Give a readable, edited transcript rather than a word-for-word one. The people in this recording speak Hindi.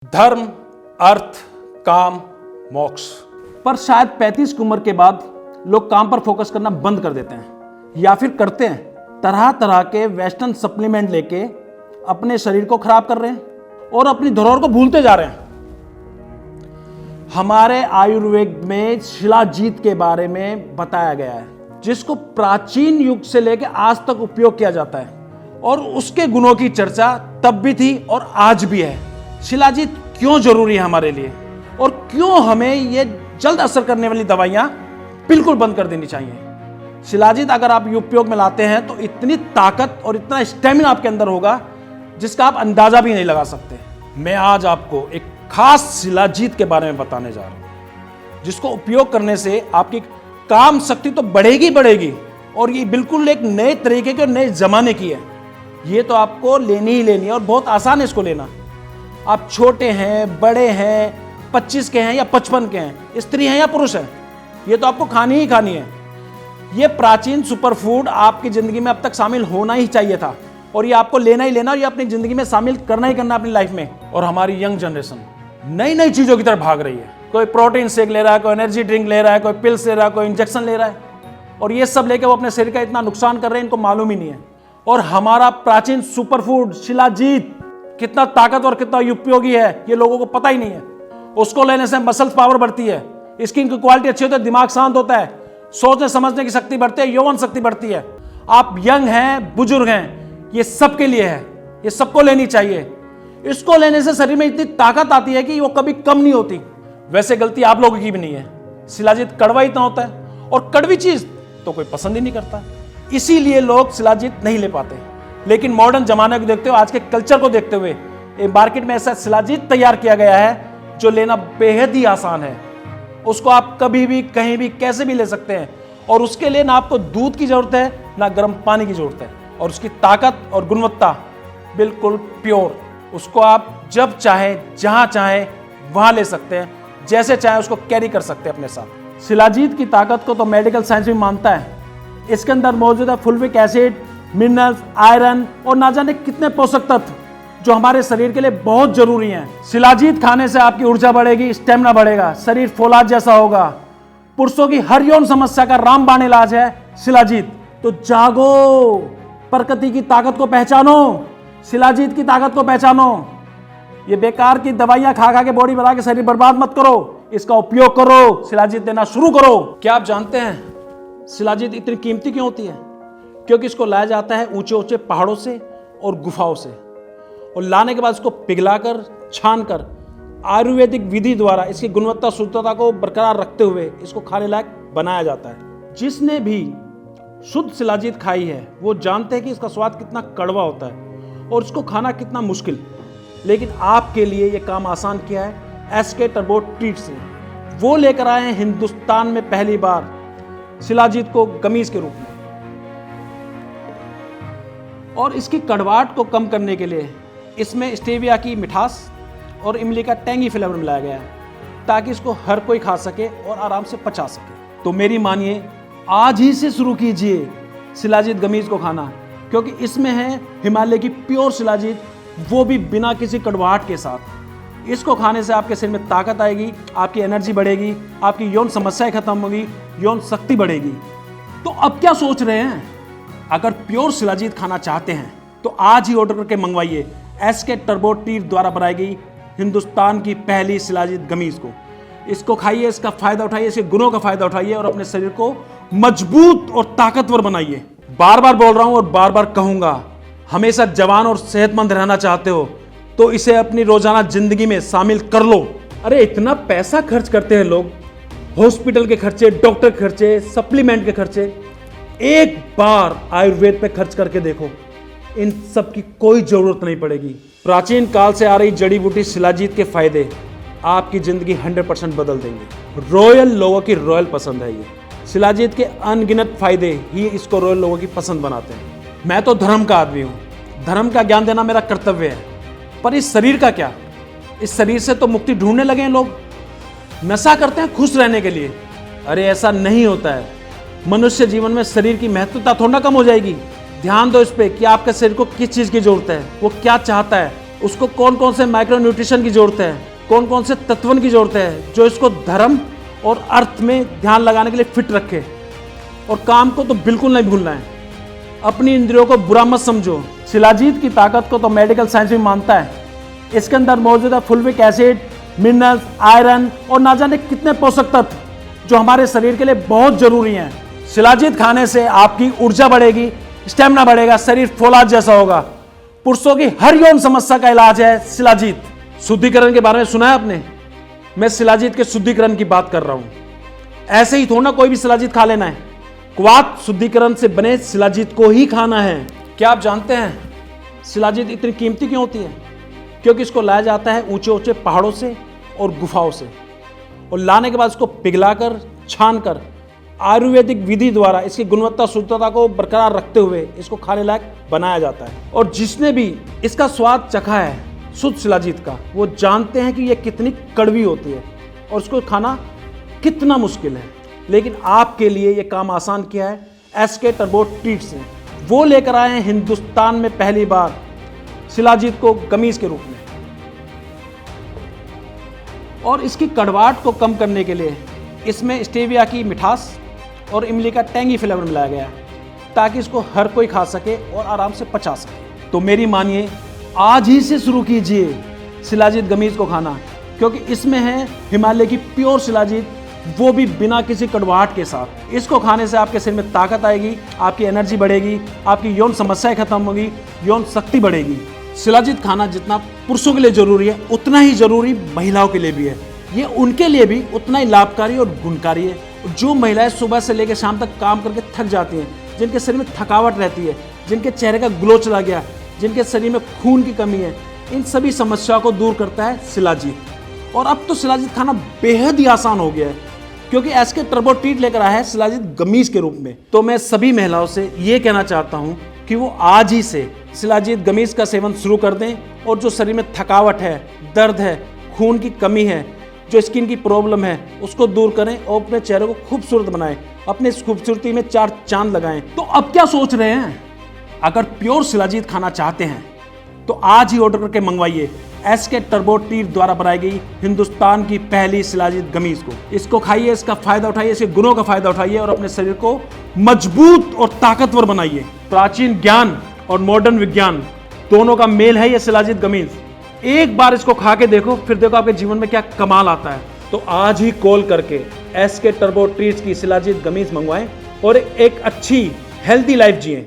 धर्म, अर्थ, काम, मोक्ष। पर शायद 35 की उम्र के बाद लोग काम पर फोकस करना बंद कर देते हैं या फिर करते हैं। तरह तरह के वेस्टर्न सप्लीमेंट लेके अपने शरीर को खराब कर रहे हैं और अपनी धरोहर को भूलते जा रहे हैं। हमारे आयुर्वेद में शिलाजीत के बारे में बताया गया है, जिसको प्राचीन युग से लेकर आज तक उपयोग किया जाता है और उसके गुणों की चर्चा तब भी थी और आज भी है। शिलाजीत क्यों जरूरी है हमारे लिए और क्यों हमें ये जल्द असर करने वाली दवाइयां बिल्कुल बंद कर देनी चाहिए। शिलाजीत अगर आप उपयोग में लाते हैं तो इतनी ताकत और इतना स्टेमिना आपके अंदर होगा जिसका आप अंदाजा भी नहीं लगा सकते। मैं आज आपको एक खास शिलाजीत के बारे में बताने जा रहा हूं, जिसको उपयोग करने से आपकी काम शक्ति तो बढ़ेगी बढ़ेगी और ये बिल्कुल एक नए तरीके के और नए जमाने की है। ये तो आपको लेनी ही लेनी है और बहुत आसान है इसको लेना। आप छोटे हैं, बड़े हैं, 25 के हैं या 55 के हैं, स्त्री हैं या पुरुष हैं, ये तो आपको खानी ही खानी है। ये प्राचीन सुपरफूड आपकी जिंदगी में अब तक शामिल होना ही चाहिए था और ये आपको लेना ही लेना और ये अपनी जिंदगी में शामिल करना ही करना अपनी लाइफ में। और हमारी यंग जनरेशन नई नई चीजों की तरफ भाग रही है। कोई प्रोटीन शेक ले रहा है, कोई एनर्जी ड्रिंक ले रहा है, कोई पिल्स ले रहा है, कोई इंजेक्शन ले रहा है और ये सब लेके वो अपने शरीर का इतना नुकसान कर रहे हैं, इनको मालूम ही नहीं है। और हमारा प्राचीन सुपरफूड शिलाजीत कितना ताकतवर, कितना उपयोगी है, ये लोगों को पता ही नहीं है। उसको लेने से मसल्स पावर बढ़ती है, स्किन की क्वालिटी अच्छी होती है, दिमाग शांत होता है, सोचने समझने की शक्ति बढ़ती है, यौवन शक्ति बढ़ती है। आप यंग हैं, बुजुर्ग हैं, ये सबके लिए है, ये सबको लेनी चाहिए। इसको लेने से शरीर में इतनी ताकत आती है कि वो कभी कम नहीं होती। वैसे गलती आप लोगों की भी नहीं है। शिलाजीत कड़वा इतना होता है और कड़वी चीज तो कोई पसंद ही नहीं करता, इसीलिए लोग शिलाजीत नहीं ले पाते। लेकिन मॉडर्न जमाने को देखते हुए, आज के कल्चर को देखते हुए एक मार्केट में ऐसा शिलाजीत तैयार किया गया है जो लेना बेहद ही आसान है। उसको आप कभी भी, कहीं भी, कैसे भी ले सकते हैं और उसके लिए ना आपको दूध की जरूरत है ना गर्म पानी की जरूरत है और उसकी ताकत और गुणवत्ता बिल्कुल प्योर। उसको आप जब चाहे, जहां चाहे वहां ले सकते हैं, जैसे चाहे उसको कैरी कर सकते हैं अपने साथ। शिलाजीत की ताकत को तो मेडिकल साइंस भी मानता है। इसके अंदर मौजूद है फुल्विक एसिड, मिनरल्स, आयरन और ना जाने कितने पोषक तत्व जो हमारे शरीर के लिए बहुत जरूरी हैं। शिलाजीत खाने से आपकी ऊर्जा बढ़ेगी, स्टेमिना बढ़ेगा, शरीर फौलाद जैसा होगा। पुरुषों की हर यौन समस्या का रामबाण इलाज है शिलाजीत। तो जागो, प्रकृति की ताकत को पहचानो, शिलाजीत की ताकत को पहचानो। ये बेकार की दवाइयां खा खा के बॉडी बना के शरीर बर्बाद मत करो, इसका उपयोग करो, शिलाजीत देना शुरू करो। क्या आप जानते हैं शिलाजीत इतनी कीमती क्यों होती है? क्योंकि इसको लाया जाता है ऊंचे ऊंचे पहाड़ों से और गुफाओं से और लाने के बाद इसको पिघलाकर, छानकर आयुर्वेदिक विधि द्वारा इसकी गुणवत्ता, शुद्धता को बरकरार रखते हुए इसको खाने लायक बनाया जाता है। जिसने भी शुद्ध शिलाजीत खाई है वो जानते हैं कि इसका स्वाद कितना कड़वा होता है और इसको खाना कितना मुश्किल। लेकिन आपके लिए ये काम आसान किया है SK टर्बो ट्रीट से। वो लेकर आए हैं हिंदुस्तान में पहली बार शिलाजीत को गमीज के रूप में और इसकी कड़वाहट को कम करने के लिए इसमें स्टेविया की मिठास और इमली का टैंगी फ्लेवर मिलाया गया है ताकि इसको हर कोई खा सके और आराम से पचा सके। तो मेरी मानिए, आज ही से शुरू कीजिए शिलाजीत गमीज को खाना, क्योंकि इसमें है हिमालय की प्योर शिलाजीत, वो भी बिना किसी कड़वाहट के साथ। इसको खाने से आपके शरीर में ताकत आएगी, आपकी एनर्जी बढ़ेगी, आपकी यौन समस्याएं खत्म होगी, यौन शक्ति बढ़ेगी। तो अब क्या सोच रहे हैं? अगर प्योर शिलाजीत खाना चाहते हैं तो आज ही ऑर्डर करके मंगवाइए SK टर्बो ट्रीट द्वारा बनाई गई हिंदुस्तान की पहली शिलाजीत गमीज को। इसको खाइए, इसका फायदा उठाइए, इसके गुणों का फायदा उठाइए और अपने शरीर को मजबूत और ताकतवर बनाइए। बार बार बोल रहा हूं और बार बार कहूंगा, हमेशा जवान और सेहतमंद रहना चाहते हो तो इसे अपनी रोजाना जिंदगी में शामिल कर लो। अरे इतना पैसा खर्च करते हैं लोग, हॉस्पिटल के खर्चे, डॉक्टर के खर्चे, सप्लीमेंट के खर्चे। एक बार आयुर्वेद पे खर्च करके देखो, इन सब की कोई जरूरत नहीं पड़ेगी। प्राचीन काल से आ रही जड़ी बूटी शिलाजीत के फायदे आपकी जिंदगी 100% बदल देंगे। रॉयल लोगों की रॉयल पसंद है ये। शिलाजीत के अनगिनत फायदे ही इसको रॉयल लोगों की पसंद बनाते हैं। मैं तो धर्म का आदमी हूँ, धर्म का ज्ञान देना मेरा कर्तव्य है, पर इस शरीर का क्या? इस शरीर से तो मुक्ति ढूंढने लगे हैं लोग, नशा करते हैं खुश रहने के लिए। अरे ऐसा नहीं होता है। मनुष्य जीवन में शरीर की महत्वता थोड़ा कम हो जाएगी। ध्यान दो इस पे कि आपके शरीर को किस चीज की जरूरत है, वो क्या चाहता है उसको कौन कौन से माइक्रो न्यूट्रिशन की जरूरत है, कौन कौन से तत्वन की जरूरत है जो इसको धर्म और अर्थ में ध्यान लगाने के लिए फिट रखे। और काम को तो बिल्कुल नहीं भूलना है, अपनी इंद्रियों को बुरा मत समझो। शिलाजीत की ताकत को तो मेडिकल साइंस भी मानता है। इसके अंदर मौजूद है फुल्विक एसिड, मिनरल्स, आयरन और ना जाने कितने पोषक तत्व जो हमारे शरीर के लिए बहुत जरूरी हैं। शिलाजीत खाने से आपकी ऊर्जा बढ़ेगी, स्टेमिना बढ़ेगा, शरीर फौलाद जैसा होगा। पुरुषों की हर यौन समस्या का इलाज है शिलाजीत। शुद्धिकरण के बारे में सुना है आपने? मैं शिलाजीत के शुद्धिकरण की बात कर रहा हूं। ऐसे ही थोड़ा कोई भी शिलाजीत खा लेना है, क्वाथ शुद्धिकरण से बने शिलाजीत को ही खाना है। क्या आप जानते हैं शिलाजीत इतनी कीमती क्यों होती है? क्योंकि इसको लाया जाता है ऊंचे ऊंचे पहाड़ों से और गुफाओं से, और लाने के बाद इसको पिघलाकर, छानकर आयुर्वेदिक विधि द्वारा इसकी गुणवत्ता शुद्धता को बरकरार रखते हुए इसको खाने लायक बनाया जाता है। और जिसने भी इसका स्वाद चखा है शुद्ध शिलाजीत का, वो जानते हैं कि ये कितनी कड़वी होती है और इसको खाना कितना मुश्किल है। लेकिन आपके लिए ये काम आसान किया है एसके टर्बो ट्रीट्स ने। वो लेकर आए हैं हिंदुस्तान में पहली बार शिलाजीत को गमीज के रूप में। और इसकी कड़वाहट को कम करने के लिए इसमें स्टेविया की मिठास और इमली का टैंगी फ्लेवर मिलाया गया है, ताकि इसको हर कोई खा सके और आराम से पचा सके। तो मेरी मानिए, आज ही से शुरू कीजिए शिलाजीत गमीज को खाना, क्योंकि इसमें है हिमालय की प्योर शिलाजीत, वो भी बिना किसी कड़वाहट के साथ। इसको खाने से आपके शरीर में ताकत आएगी, आपकी एनर्जी बढ़ेगी, आपकी यौन समस्याएं खत्म होगी, यौन शक्ति बढ़ेगी। शिलाजीत खाना जितना पुरुषों के लिए जरूरी है, उतना ही जरूरी महिलाओं के लिए भी है। ये उनके लिए भी उतना ही लाभकारी और गुणकारी है। जो महिलाएं सुबह से लेकर शाम तक काम करके थक जाती हैं, जिनके शरीर में थकावट रहती है, जिनके चेहरे का ग्लो चला गया, जिनके शरीर में खून की कमी है, इन सभी समस्याओं को दूर करता है शिलाजीत। और अब तो शिलाजीत खाना बेहद ही आसान हो गया है, क्योंकि एसके टर्बो ट्रीट लेकर आया है शिलाजीत गमीज के रूप में। तो मैं सभी महिलाओं से ये कहना चाहता हूँ कि वो आज ही से शिलाजीत गमीज का सेवन शुरू कर दें, और जो शरीर में थकावट है, दर्द है, खून की कमी है, जो स्किन की प्रॉब्लम है, उसको दूर करें और अपने चेहरे को खूबसूरत बनाएं, अपने इस खूबसूरती में 4 चांद लगाएं। तो अब क्या सोच रहे हैं? अगर प्योर शिलाजीत खाना चाहते हैं तो आज ही ऑर्डर करके मंगवाइए एसके टर्बो ट्रीट द्वारा बनाई गई हिंदुस्तान की पहली शिलाजीत गमीज को। इसको खाइए, इसका फायदा उठाइए, इसके गुणों का फायदा उठाइए और अपने शरीर को मजबूत और ताकतवर बनाइए। प्राचीन ज्ञान और मॉडर्न विज्ञान दोनों का मेल है ये शिलाजीत गमीज। एक बार इसको खा के देखो, फिर देखो आपके जीवन में क्या कमाल आता है। तो आज ही कॉल करके एसके टर्बो ट्रीट्स की शिलाजीत गमीज मंगवाएं और एक अच्छी हेल्दी लाइफ जिएं।